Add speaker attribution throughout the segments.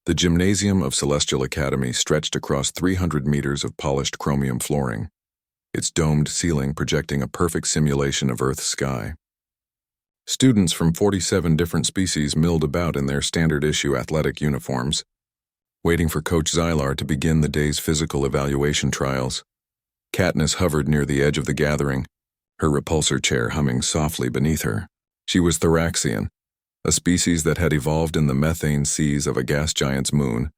Speaker 1: The gymnasium of Celestial Academy stretched across 300 meters of polished chromium flooring, its domed ceiling projecting a perfect simulation of Earth's sky. Students from 47 different species milled about in their standard-issue athletic uniforms, waiting for Coach Xylar to begin the day's physical evaluation trials. Katniss hovered near the edge of the gathering, her repulsor chair humming softly beneath her. She was Thoraxian, a species that had evolved in the methane seas of a gas giant's moon,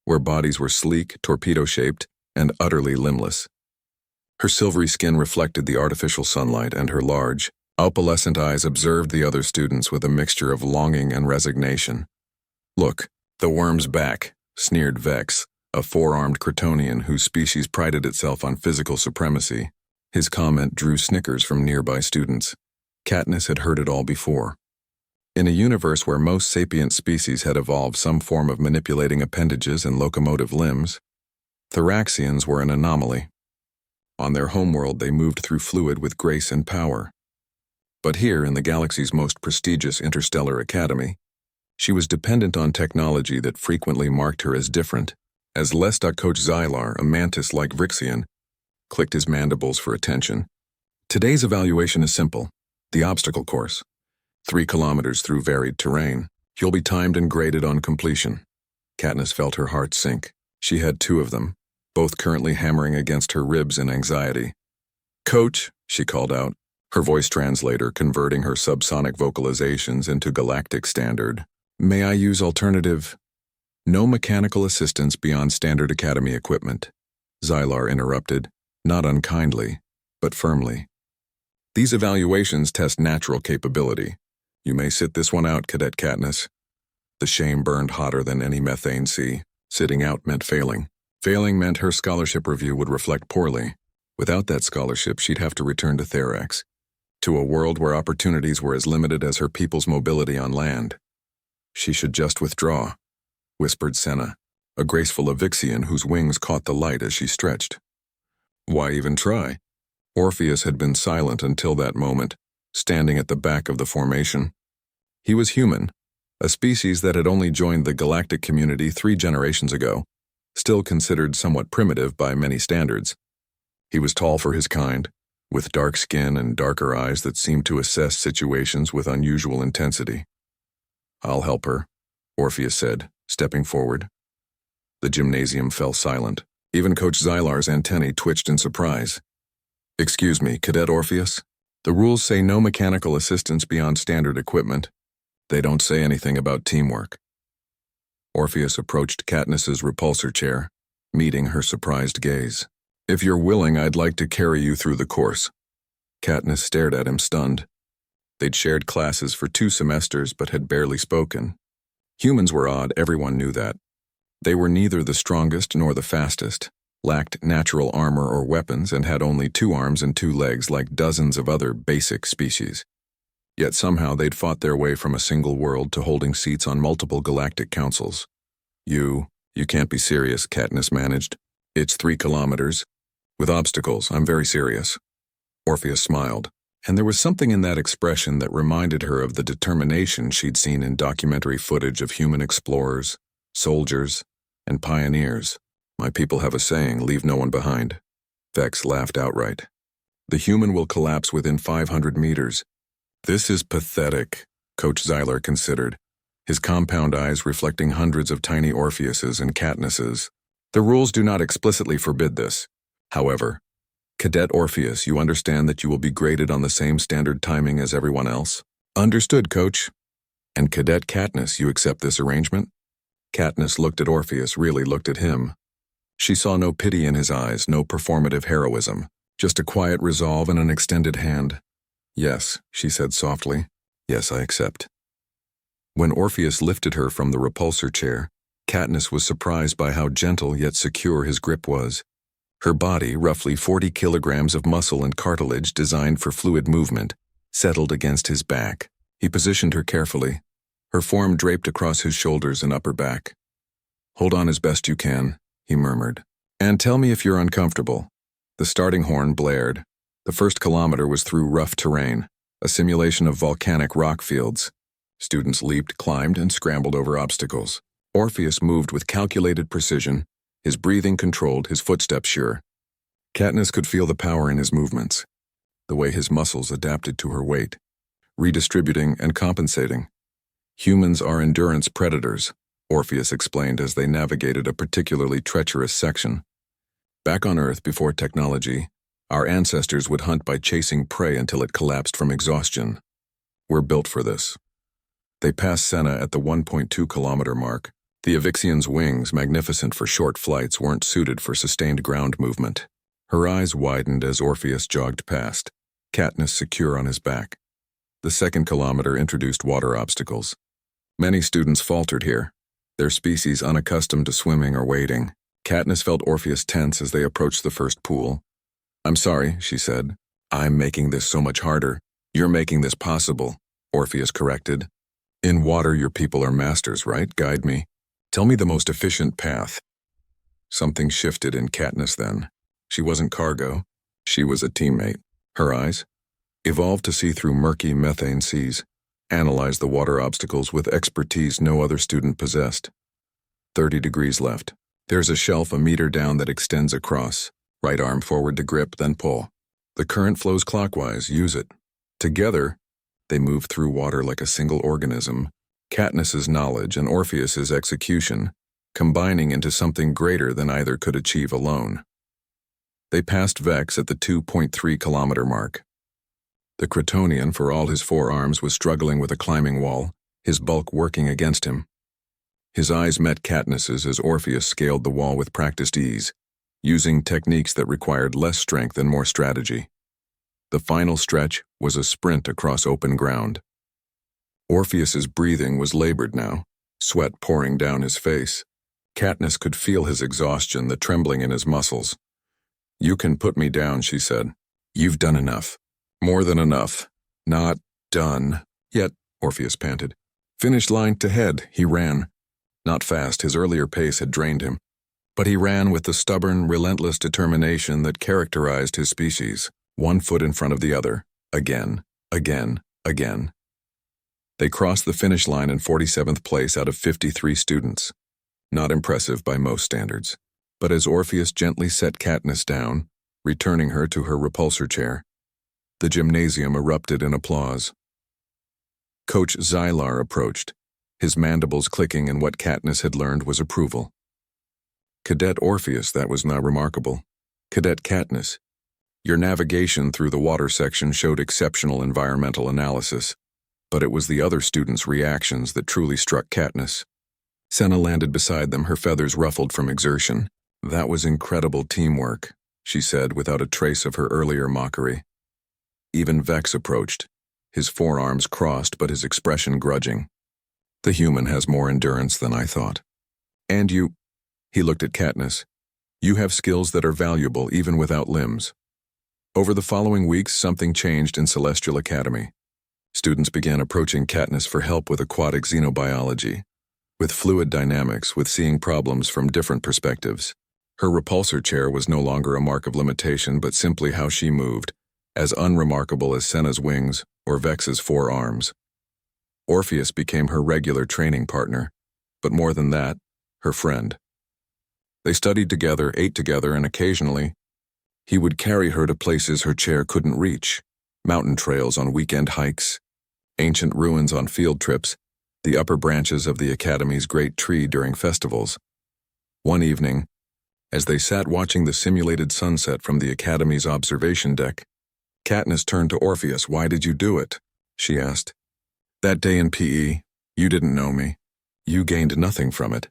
Speaker 1: where bodies were sleek, torpedo-shaped, and utterly limbless. Her silvery skin reflected the artificial sunlight, and her large, opalescent eyes observed the other students with a mixture of longing and resignation. "Look, the worm's back," sneered Vex, a four-armed Kryptonian whose species prided itself on physical supremacy. His comment drew snickers from nearby students. Katniss had heard it all before. In a universe where most sapient species had evolved some form of manipulating appendages and locomotive limbs, Thoraxians were an anomaly. On their homeworld, they moved through fluid with grace and power. But here, in the galaxy's most prestigious interstellar academy, she was dependent on technology that frequently marked her as different. As Lestat Coach Xylar, a mantis-like Vrixian, clicked his mandibles for attention. "Today's evaluation is simple. The obstacle course. 3 kilometers through varied terrain. You'll be timed and graded on completion." Katniss felt her heart sink. She had 2 of them, both currently hammering against her ribs in anxiety. "Coach," she called out, her voice translator converting her subsonic vocalizations into galactic standard. "May I use alternative?" "No mechanical assistance beyond standard academy equipment," Xylar interrupted, not unkindly, but firmly. "These evaluations test natural capability. You may sit this one out, Cadet Katniss." The shame burned hotter than any methane sea. Sitting out meant failing. Failing meant her scholarship review would reflect poorly. Without that scholarship, she'd have to return to Therax, to a world where opportunities were as limited as her people's mobility on land. "She should just withdraw," whispered Senna, a graceful Avixian whose wings caught the light as she stretched. "Why even try?" Orpheus had been silent until that moment, standing at the back of the formation. He was human, a species that had only joined the galactic community 3 generations ago, still considered somewhat primitive by many standards. He was tall for his kind, with dark skin and darker eyes that seemed to assess situations with unusual intensity. "I'll help her," Orpheus said, stepping forward. The gymnasium fell silent. Even Coach Xylar's antennae twitched in surprise. "Excuse me, Cadet Orpheus? The rules say no mechanical assistance beyond standard equipment. They don't say anything about teamwork." Orpheus approached Katniss's repulsor chair, meeting her surprised gaze. "If you're willing, I'd like to carry you through the course." Katniss stared at him, stunned. They'd shared classes for 2 semesters but had barely spoken. Humans were odd, everyone knew that. They were neither the strongest nor the fastest, lacked natural armor or weapons, and had only 2 arms and 2 legs like dozens of other basic species. Yet somehow they'd fought their way from a single world to holding seats on multiple galactic councils. You can't be serious," Katniss managed. "It's 3 kilometers. With obstacles, I'm very serious." Orpheus smiled, and there was something in that expression that reminded her of the determination she'd seen in documentary footage of human explorers, soldiers, and pioneers. "My people have a saying, leave no one behind." Vex laughed outright. "The human will collapse within 500 meters. This is pathetic," Coach Xylar considered, his compound eyes reflecting hundreds of tiny Orpheuses and Katnisses. "The rules do not explicitly forbid this. However, Cadet Orpheus, you understand that you will be graded on the same standard timing as everyone else?" "Understood, Coach." "And Cadet Katniss, you accept this arrangement?" Katniss looked at Orpheus, really looked at him. She saw no pity in his eyes, no performative heroism, just a quiet resolve and an extended hand. "Yes," she said softly. "Yes, I accept." When Orpheus lifted her from the repulsor chair, Katniss was surprised by how gentle yet secure his grip was. Her body, roughly 40 kilograms of muscle and cartilage designed for fluid movement, settled against his back. He positioned her carefully, her form draped across his shoulders and upper back. "Hold on as best you can," he murmured. "And tell me if you're uncomfortable." The starting horn blared. The first kilometer was through rough terrain, a simulation of volcanic rock fields. Students leaped, climbed, and scrambled over obstacles. Orpheus moved with calculated precision, his breathing controlled, his footsteps sure. Katniss could feel the power in his movements, the way his muscles adapted to her weight, redistributing and compensating. Humans are endurance predators, Orpheus explained as they navigated a particularly treacherous section. Back on Earth before technology, our ancestors would hunt by chasing prey until it collapsed from exhaustion. We're built for this. They passed Senna at the 1.2-kilometer mark. The Evixian's wings, magnificent for short flights, weren't suited for sustained ground movement. Her eyes widened as Orpheus jogged past, Katniss secure on his back. The second kilometer introduced water obstacles. Many students faltered here, their species unaccustomed to swimming or wading. Katniss felt Orpheus tense as they approached the first pool. "I'm sorry," she said. "I'm making this so much harder. You're making this possible," Orpheus corrected. "In water, your people are masters, right? Guide me. Tell me the most efficient path." Something shifted in Katniss then. She wasn't cargo. She was a teammate. Her eyes evolved to see through murky methane seas, analyze the water obstacles with expertise no other student possessed. 30 degrees left. There's a shelf a meter down that extends across. Right arm forward to grip, then pull. The current flows clockwise. Use it. Together, they move through water like a single organism, Katniss's knowledge and Orpheus's execution, combining into something greater than either could achieve alone. They passed Vex at the 2.3-kilometer mark. The Cretonian, for all his 4 arms, was struggling with a climbing wall, his bulk working against him. His eyes met Katniss's as Orpheus scaled the wall with practiced ease, using techniques that required less strength and more strategy. The final stretch was a sprint across open ground. Orpheus's breathing was labored now, sweat pouring down his face. Katniss could feel his exhaustion, the trembling in his muscles. "You can put me down," she said. "You've done enough. More than enough. Not done yet," Orpheus panted. Finish line to head, he ran. Not fast, his earlier pace had drained him. But he ran with the stubborn, relentless determination that characterized his species, one foot in front of the other, again, again, again. They crossed the finish line in 47th place out of 53 students. Not impressive by most standards. But as Orpheus gently set Katniss down, returning her to her repulsor chair, the gymnasium erupted in applause. Coach Xylar approached, his mandibles clicking, and what Katniss had learned was approval. "Cadet Orpheus, that was not remarkable. Cadet Katniss, your navigation through the water section showed exceptional environmental analysis, but it was the other students' reactions that truly struck Katniss." Senna landed beside them, her feathers ruffled from exertion. "That was incredible teamwork," she said without a trace of her earlier mockery. Even Vex approached, his forearms crossed but his expression grudging. "The human has more endurance than I thought. And you," he looked at Katniss, "you have skills that are valuable even without limbs." Over the following weeks, something changed in Celestial Academy. Students began approaching Katniss for help with aquatic xenobiology, with fluid dynamics, with seeing problems from different perspectives. Her repulsor chair was no longer a mark of limitation, but simply how she moved, as unremarkable as Senna's wings or Vex's 4 arms. Orpheus became her regular training partner, but more than that, her friend. They studied together, ate together, and occasionally, he would carry her to places her chair couldn't reach, mountain trails on weekend hikes, ancient ruins on field trips, the upper branches of the Academy's great tree during festivals. One evening, as they sat watching the simulated sunset from the Academy's observation deck, Katniss turned to Orpheus. "Why did you do it?" she asked. "That day in PE, you didn't know me. You gained nothing from it."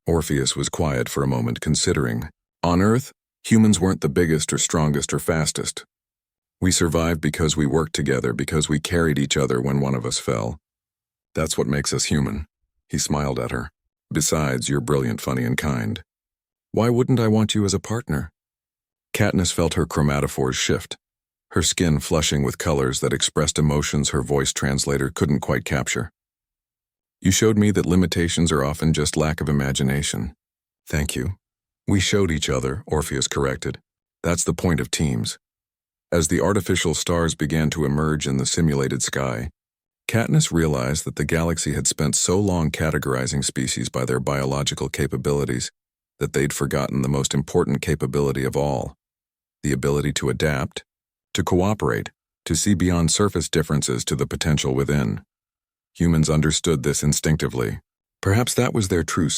Speaker 1: Orpheus was quiet for a moment, considering. "On Earth, humans weren't the biggest or strongest or fastest. We survived because we worked together, because we carried each other when one of us fell. That's what makes us human." He smiled at her. "Besides, you're brilliant, funny, and kind. Why wouldn't I want you as a partner?" Katniss felt her chromatophores shift, her skin flushing with colors that expressed emotions her voice translator couldn't quite capture. "You showed me that limitations are often just lack of imagination." "Thank you." "We showed each other," Orpheus corrected. "That's the point of teams." As the artificial stars began to emerge in the simulated sky, Katniss realized that the galaxy had spent so long categorizing species by their biological capabilities that they'd forgotten the most important capability of all, the ability to adapt, to cooperate, to see beyond surface differences to the potential within. Humans understood this instinctively. Perhaps that was their true